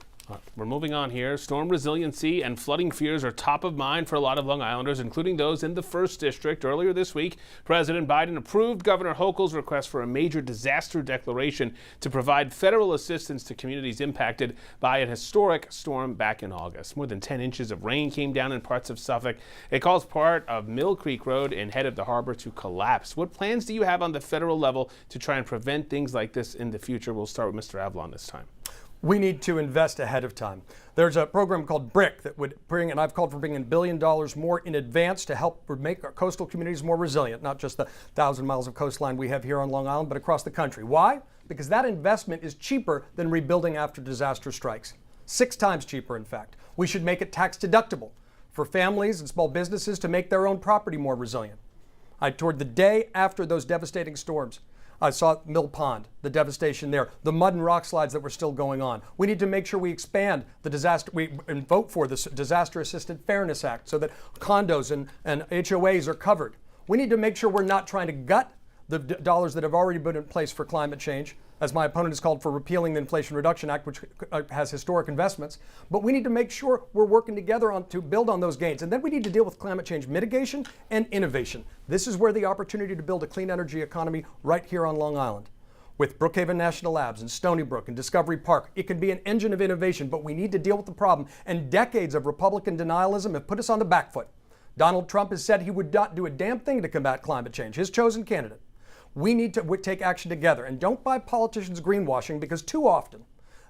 We're moving on here. Storm resiliency and flooding fears are top of mind for a lot of Long Islanders, including those in the 1st District. Earlier this week, President Biden approved Governor Hochul's request for a major disaster declaration to provide federal assistance to communities impacted by an historic storm back in August. More than 10 inches of rain came down in parts of Suffolk. It caused part of Mill Creek Road and head of the harbor to collapse. What plans do you have on the federal level to try and prevent things like this in the future? We'll start with Mr. Avlon this time. We need to invest ahead of time. There's a program called BRIC that would bring, and I've called for bringing $1 billion more in advance to help make our coastal communities more resilient, not just the 1,000 miles of coastline we have here on Long Island, but across the country. Why? Because that investment is cheaper than rebuilding after disaster strikes. 6 times cheaper, in fact. We should make it tax deductible for families and small businesses to make their own property more resilient. I toured the day after those devastating storms. I saw Mill Pond, the devastation there, the mud and rock slides that were still going on. We need to make sure we expand the and vote for the Disaster Assisted Fairness Act so that condos and HOAs are covered. We need to make sure we're not trying to gut the dollars that have already been in place for climate change, as my opponent has called for repealing the Inflation Reduction Act, which has historic investments. But we need to make sure we're working together to build on those gains. And then we need to deal with climate change mitigation and innovation. This is where the opportunity to build a clean energy economy right here on Long Island. With Brookhaven National Labs and Stony Brook and Discovery Park, it can be an engine of innovation, but we need to deal with the problem. And decades of Republican denialism have put us on the back foot. Donald Trump has said he would not do a damn thing to combat climate change, his chosen candidate. We need to take action together, and don't buy politicians greenwashing, because too often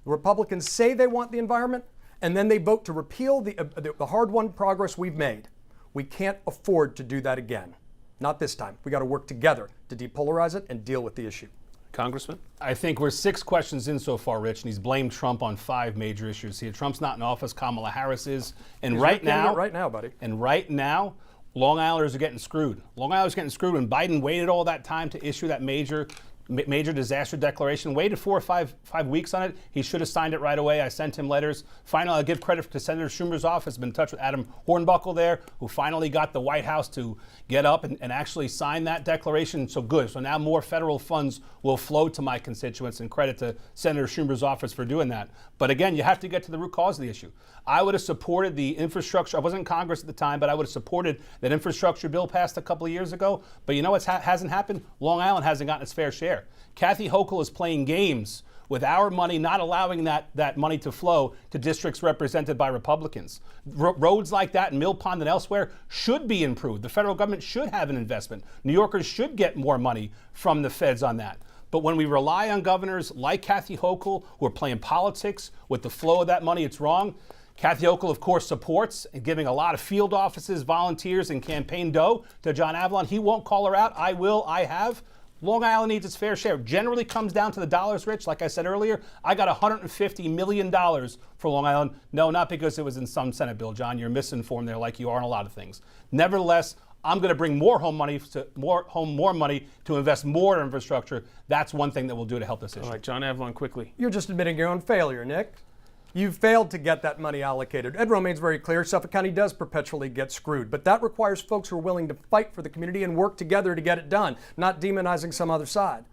the Republicans say they want the environment and then they vote to repeal the hard-won progress we've made. We can't afford to do that again. Not this time. We got to work together to depolarize it and deal with the issue. Congressman? I think we're 6 questions in so far, Rich, and he's blamed Trump on 5 major issues here. Trump's not in office, Kamala Harris is. And right now, buddy. And right now, Long Islanders are getting screwed. Long Islanders are getting screwed when Biden waited all that time to issue that major disaster declaration, waited 4 or 5 weeks on it. He should have signed it right away. I sent him letters. Finally, I'll give credit to Senator Schumer's office. Been in touch with Adam Hornbuckle there, who finally got the White House to get up and actually sign that declaration. So good. So now more federal funds will flow to my constituents, and credit to Senator Schumer's office for doing that. But again, you have to get to the root cause of the issue. I would have supported the infrastructure. I wasn't in Congress at the time, but I would have supported that infrastructure bill passed a couple of years ago. But you know what hasn't happened? Long Island hasn't gotten its fair share. Kathy Hochul is playing games with our money, not allowing that money to flow to districts represented by Republicans. Roads like that in Mill Pond and elsewhere should be improved. The federal government should have an investment. New Yorkers should get more money from the feds on that. But when we rely on governors like Kathy Hochul, who are playing politics with the flow of that money, it's wrong. Kathy Hochul, of course, supports and giving a lot of field offices, volunteers, and campaign dough to John Avalon. He won't call her out. I will. I have. Long Island needs its fair share. Generally comes down to the dollars, Rich. Like I said earlier, I got $150 million for Long Island. No, not because it was in some Senate bill, John. You're misinformed there, like you are on a lot of things. Nevertheless, I'm going to bring more money to invest more in infrastructure. That's one thing that we'll do to help this issue. All right, John Avalon, quickly. You're just admitting your own failure, Nick. You failed to get that money allocated. Ed Romaine's very clear. Suffolk County does perpetually get screwed, but that requires folks who are willing to fight for the community and work together to get it done, not demonizing some other side.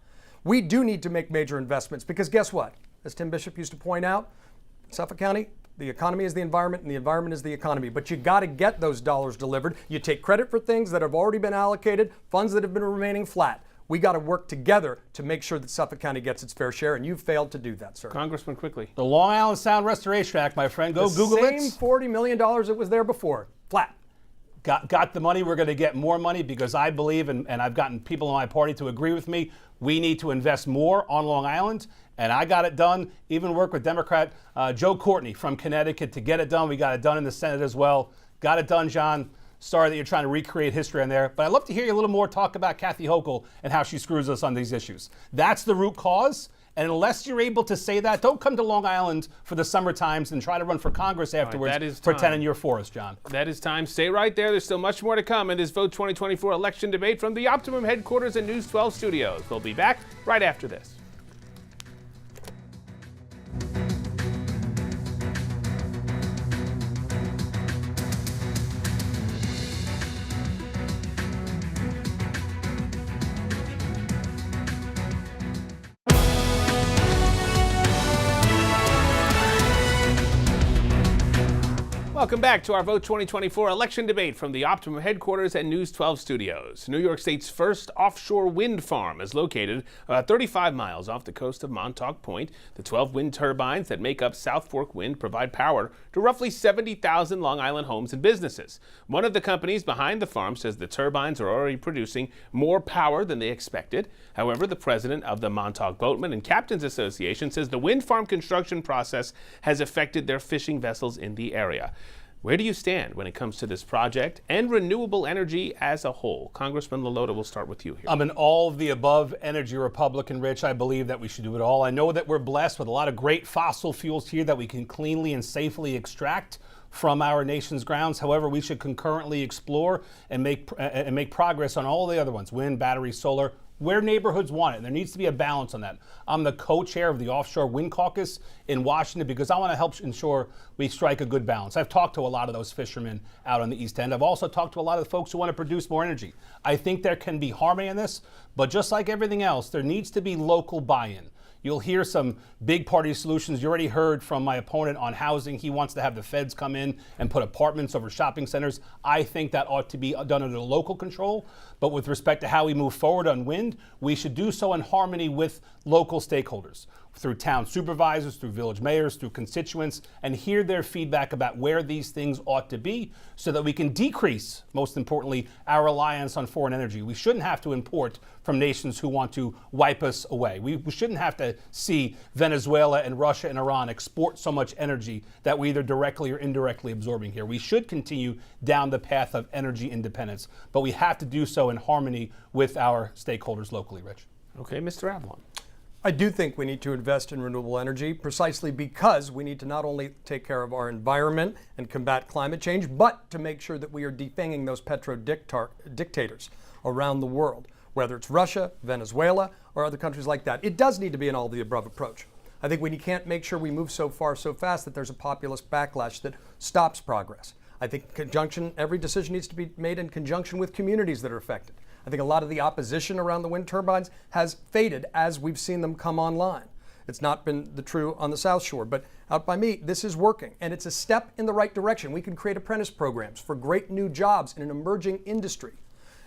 We do need to make major investments because guess what? As Tim Bishop used to point out, Suffolk County, the economy is the environment and the environment is the economy. But you got to get those dollars delivered. You take credit for things that have already been allocated, funds that have been remaining flat. We got to work together to make sure that Suffolk County gets its fair share, and you've failed to do that, sir. Congressman, quickly. The Long Island Sound Restoration Act, my friend. Go Google it. The same $40 million that was there before. Flat. Got the money. We're going to get more money because I believe, and I've gotten people in my party to agree with me, we need to invest more on Long Island. And I got it done, even work with Democrat Joe Courtney from Connecticut to get it done. We got it done in the Senate as well. Got it done, John. Sorry that you're trying to recreate history on there, but I'd love to hear you a little more talk about Kathy Hochul and how she screws us on these issues. That's the root cause, and unless you're able to say that, don't come to Long Island for the summer times and try to run for Congress afterwards, pretending you're for us, John. That is time. Stay right there. There's still much more to come in this Vote 2024 election debate from the Optimum headquarters and News 12 studios. We'll be back right after this. Welcome back to our Vote 2024 election debate from the Optimum headquarters and News 12 studios. New York State's first offshore wind farm is located about 35 miles off the coast of Montauk Point. The 12 wind turbines that make up South Fork Wind provide power to roughly 70,000 Long Island homes and businesses. One of the companies behind the farm says the turbines are already producing more power than they expected. However, the president of the Montauk Boatmen and Captains Association says the wind farm construction process has affected their fishing vessels in the area. Where do you stand when it comes to this project and renewable energy as a whole? Congressman LaLota, we'll start with you here. I'm an all-of-the-above energy Republican, Rich. I believe that we should do it all. I know that we're blessed with a lot of great fossil fuels here that we can cleanly and safely extract from our nation's grounds. However, we should concurrently explore and make progress on all the other ones, wind, battery, solar, where neighborhoods want it. And there needs to be a balance on that. I'm the co-chair of the Offshore Wind Caucus in Washington because I want to help ensure we strike a good balance. I've talked to a lot of those fishermen out on the East End. I've also talked to a lot of the folks who want to produce more energy. I think there can be harmony in this, but just like everything else, there needs to be local buy-in. You'll hear some big party solutions. You already heard from my opponent on housing. He wants to have the feds come in and put apartments over shopping centers. I think that ought to be done under local control. But with respect to how we move forward on wind, we should do so in harmony with local stakeholders, through town supervisors, through village mayors, through constituents, and hear their feedback about where these things ought to be so that we can decrease, most importantly, our reliance on foreign energy. We shouldn't have to import from nations who want to wipe us away. We shouldn't have to see Venezuela and Russia and Iran export so much energy that we're either directly or indirectly absorbing here. We should continue down the path of energy independence, but we have to do so in harmony with our stakeholders locally, Rich. Okay, Mr. Avalon. I do think we need to invest in renewable energy precisely because we need to not only take care of our environment and combat climate change, but to make sure that we are defanging those petro-dictators around the world, whether it's Russia, Venezuela, or other countries like that. It does need to be an all-of-the-above approach. I think we can't make sure we move so far so fast that there's a populist backlash that stops progress. I think every decision needs to be made in conjunction with communities that are affected. I think a lot of the opposition around the wind turbines has faded as we've seen them come online. It's not been the true on the South Shore, but out by me, this is working, and it's a step in the right direction. We can create apprentice programs for great new jobs in an emerging industry.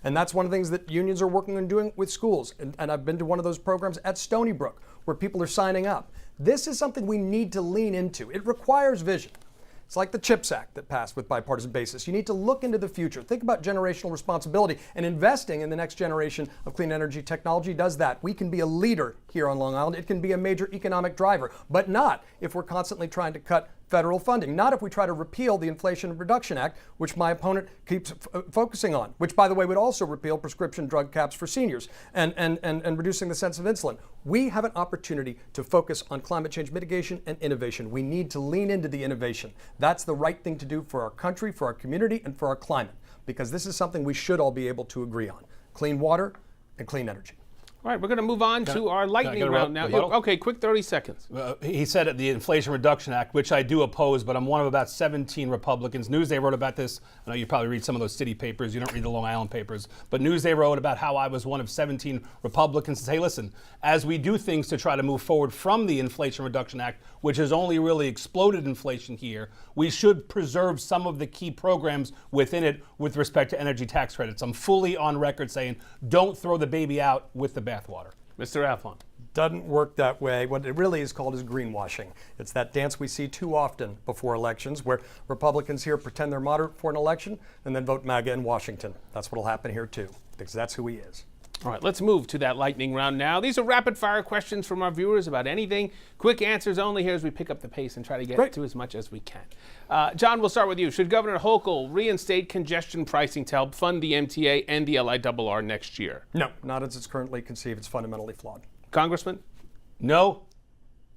And that's one of the things that unions are working on doing with schools. And I've been to one of those programs at Stony Brook where people are signing up. This is something we need to lean into. It requires vision. It's like the CHIPS Act that passed with bipartisan basis. You need to look into the future. Think about generational responsibility, and investing in the next generation of clean energy technology does that. We can be a leader here on Long Island. It can be a major economic driver, but not if we're constantly trying to cut federal funding, not if we try to repeal the Inflation Reduction Act, which my opponent keeps focusing on, which, by the way, would also repeal prescription drug caps for seniors and reducing the sense of insulin. We have an opportunity to focus on climate change mitigation and innovation. We need to lean into the innovation. That's the right thing to do for our country, for our community, and for our climate, because this is something we should all be able to agree on: clean water and clean energy. All right, we're going to move on to our lightning round now. Okay, quick 30 seconds. He said at the Inflation Reduction Act, which I do oppose, but I'm one of about 17 Republicans. Newsday wrote about this. I know you probably read some of those city papers. You don't read the Long Island papers. But Newsday wrote about how I was one of 17 Republicans to say, listen, as we do things to try to move forward from the Inflation Reduction Act, which has only really exploded inflation here, we should preserve some of the key programs within it with respect to energy tax credits. I'm fully on record saying don't throw the baby out with the bathwater. Mr. Avalon. Doesn't work that way. What it really is called is greenwashing. It's that dance we see too often before elections where Republicans here pretend they're moderate for an election and then vote MAGA in Washington. That's what'll happen here too, because that's who he is. All right, let's move to that lightning round now. These are rapid fire questions from our viewers about anything. Quick answers only here as we pick up the pace and try to get to as much as we can. John, we'll start with you. Should Governor Hochul reinstate congestion pricing to help fund the MTA and the LIRR next year? No, not as it's currently conceived. It's fundamentally flawed. Congressman? No.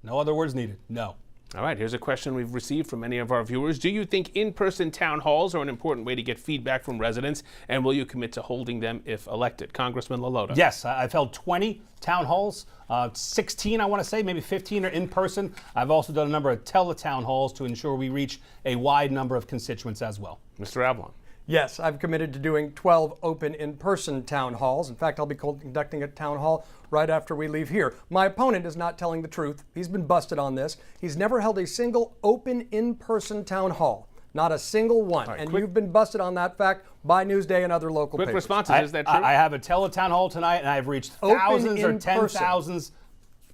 No other words needed. No. All right, here's a question we've received from many of our viewers. Do you think in-person town halls are an important way to get feedback from residents, and will you commit to holding them if elected? Congressman LaLota. Yes, I've held 20 town halls, 16 I want to say, maybe 15 are in person. I've also done a number of tele-town halls to ensure we reach a wide number of constituents as well. Mr. Avalon. Yes, I've committed to doing 12 open in-person town halls. In fact, I'll be conducting a town hall right after we leave here. My opponent is not telling the truth. He's been busted on this. He's never held a single open in-person town hall. Not a single one. Right, and you've been busted on that fact by Newsday and other local papers. Quick responses, is that true? I have a tele-town hall tonight, and I've reached thousands or 10,000s.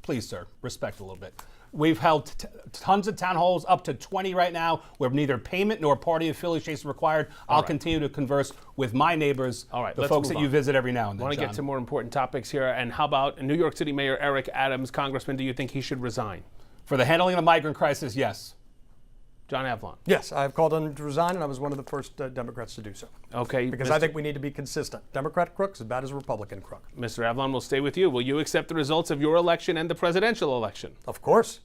Please, sir, respect a little bit. We've held tons of town halls, up to 20 right now, where neither payment nor party affiliation required. I'll continue to converse with my neighbors, the folks that you visit every now and then. I want to get to more important topics here. And how about New York City Mayor Eric Adams? Congressman, do you think he should resign? For the handling of the migrant crisis, yes. John Avalon. Yes, I've called on him to resign, and I was one of the first Democrats to do so. Okay. Because I think we need to be consistent. Democrat crook's as bad as a Republican crook. Mr. Avalon, we'll stay with you. Will you accept the results of your election and the presidential election? Of course.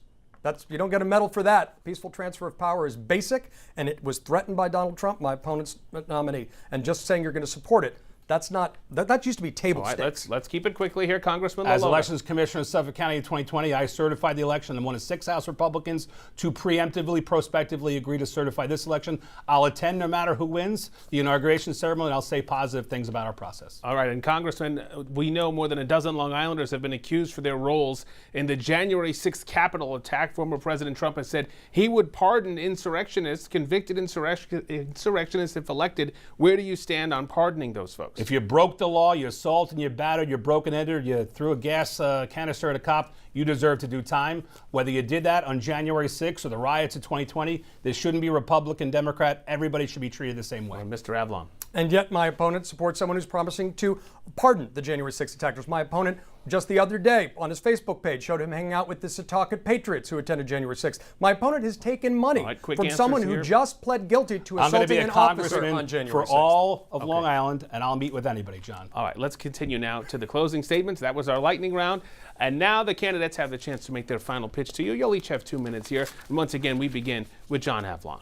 You don't get a medal for that. Peaceful transfer of power is basic, and it was threatened by Donald Trump, my opponent's nominee. And just saying you're going to support it, that's not, that used to be table stakes. Let's keep it quickly here, Congressman LaLota. As Elections Commissioner of Suffolk County in 2020, I certified the election. I'm one of 6 House Republicans to preemptively, prospectively agree to certify this election. I'll attend no matter who wins the inauguration ceremony, and I'll say positive things about our process. All right, and Congressman, we know more than a dozen Long Islanders have been accused for their roles in the January 6th Capitol attack. Former President Trump has said he would pardon insurrectionists, convicted insurrectionists if elected. Where do you stand on pardoning those folks? If you broke the law, you assaulted, you battered, you broke and entered, you threw a gas canister at a cop, you deserve to do time. Whether you did that on January 6th or the riots of 2020, this shouldn't be Republican, Democrat. Everybody should be treated the same way. Mr. Avlon. And yet my opponent supports someone who's promising to pardon the January 6th attackers. My opponent just the other day on his Facebook page showed him hanging out with the Setauket Patriots who attended January 6th. My opponent has taken money from someone who just pled guilty to assaulting an officer on January 6th. For all of Long Island, and I'll meet with anybody, John. All right, let's continue now to the closing statements. That was our lightning round. And now the candidates have the chance to make their final pitch to you. You'll each have 2 minutes here. And once again, we begin with John Avlon.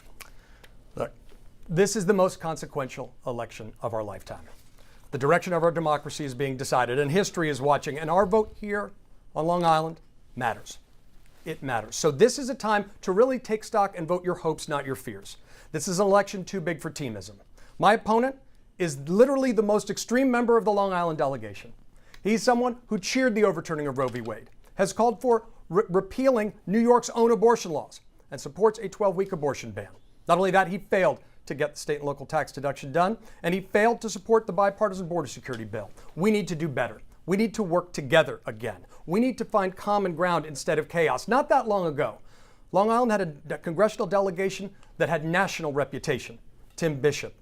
Look, this is the most consequential election of our lifetime. The direction of our democracy is being decided, and history is watching, and our vote here on Long Island matters. It matters. So this is a time to really take stock and vote your hopes, not your fears. This is an election too big for teamism. My opponent is literally the most extreme member of the Long Island delegation. He's someone who cheered the overturning of Roe v. Wade, has called for repealing New York's own abortion laws, and supports a 12-week abortion ban. Not only that, he failed to get the state and local tax deduction done, and he failed to support the bipartisan border security bill. We need to do better. We need to work together again. We need to find common ground instead of chaos. Not that long ago, Long Island had a congressional delegation that had national reputation. Tim Bishop,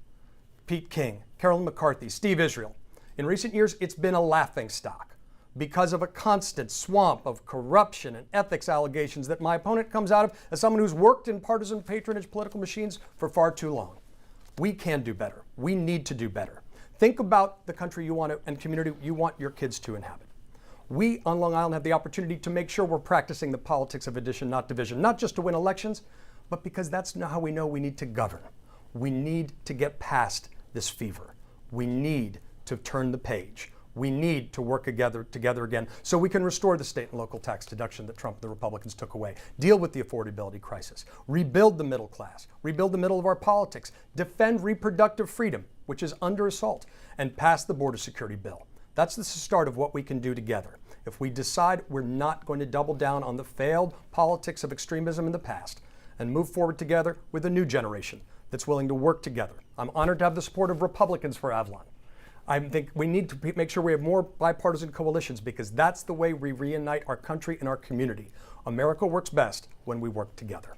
Pete King, Carolyn McCarthy, Steve Israel. In recent years, it's been a laughingstock because of a constant swamp of corruption and ethics allegations that my opponent comes out of as someone who's worked in partisan patronage political machines for far too long. We can do better. We need to do better. Think about the country you want to and community you want your kids to inhabit. We on Long Island have the opportunity to make sure we're practicing the politics of addition, not division, not just to win elections, but because that's how we know we need to govern. We need to get past this fever. We need to turn the page. We need to work together again so we can restore the state and local tax deduction that Trump and the Republicans took away, deal with the affordability crisis, rebuild the middle class, rebuild the middle of our politics, defend reproductive freedom, which is under assault, and pass the border security bill. That's the start of what we can do together. If we decide we're not going to double down on the failed politics of extremism in the past and move forward together with a new generation that's willing to work together. I'm honored to have the support of Republicans for Avlon. I think we need to make sure we have more bipartisan coalitions because that's the way we reunite our country and our community. America works best when we work together.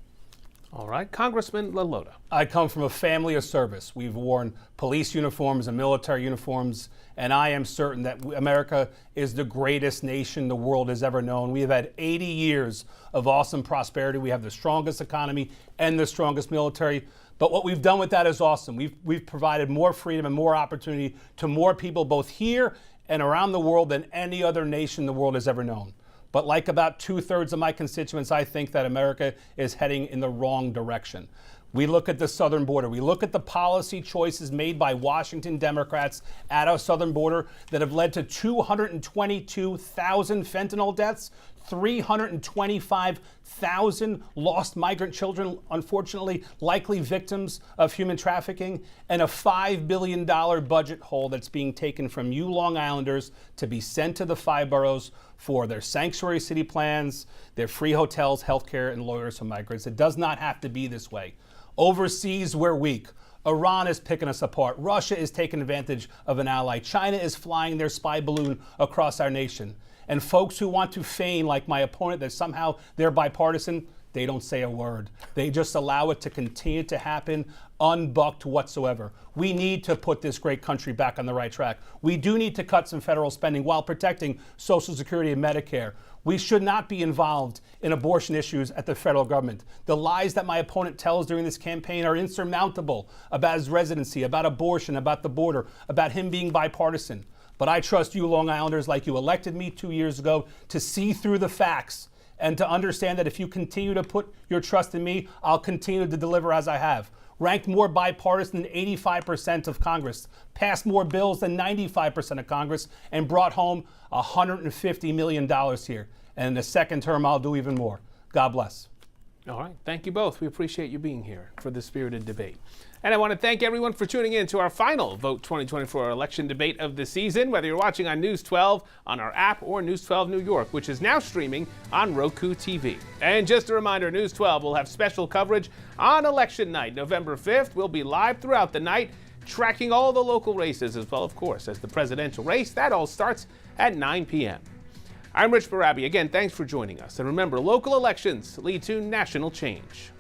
All right, Congressman LaLota. I come from a family of service. We've worn police uniforms and military uniforms, and I am certain that America is the greatest nation the world has ever known. We have had 80 years of awesome prosperity. We have the strongest economy and the strongest military. But what we've done with that is awesome. We've provided more freedom and more opportunity to more people both here and around the world than any other nation the world has ever known. But like about 2/3 of my constituents, I think that America is heading in the wrong direction. We look at the southern border. We look at the policy choices made by Washington Democrats at our southern border that have led to 222,000 fentanyl deaths, 325,000 lost migrant children, unfortunately, likely victims of human trafficking, and a $5 billion budget hole that's being taken from you Long Islanders to be sent to the 5 boroughs for their sanctuary city plans, their free hotels, healthcare, and lawyers for migrants. It does not have to be this way. Overseas, we're weak. Iran is picking us apart. Russia is taking advantage of an ally. China is flying their spy balloon across our nation. And folks who want to feign, like my opponent, that somehow they're bipartisan, they don't say a word. They just allow it to continue to happen unbucked whatsoever. We need to put this great country back on the right track. We do need to cut some federal spending while protecting Social Security and Medicare. We should not be involved in abortion issues at the federal government. The lies that my opponent tells during this campaign are insurmountable about his residency, about abortion, about the border, about him being bipartisan. But I trust you Long Islanders, like you elected me 2 years ago, to see through the facts and to understand that if you continue to put your trust in me, I'll continue to deliver as I have. Ranked more bipartisan than 85% of Congress, passed more bills than 95% of Congress, and brought home $150 million here. And in the second term, I'll do even more. God bless. All right. Thank you both. We appreciate you being here for this spirited debate. And I want to thank everyone for tuning in to our final Vote 2024 election debate of the season, whether you're watching on News 12, on our app, or News 12 New York, which is now streaming on Roku TV. And just a reminder, News 12 will have special coverage on election night, November 5th. We'll be live throughout the night, tracking all the local races as well, of course, as the presidential race. That all starts at 9 p.m. I'm Rich Barabi. Again, thanks for joining us. And remember, local elections lead to national change.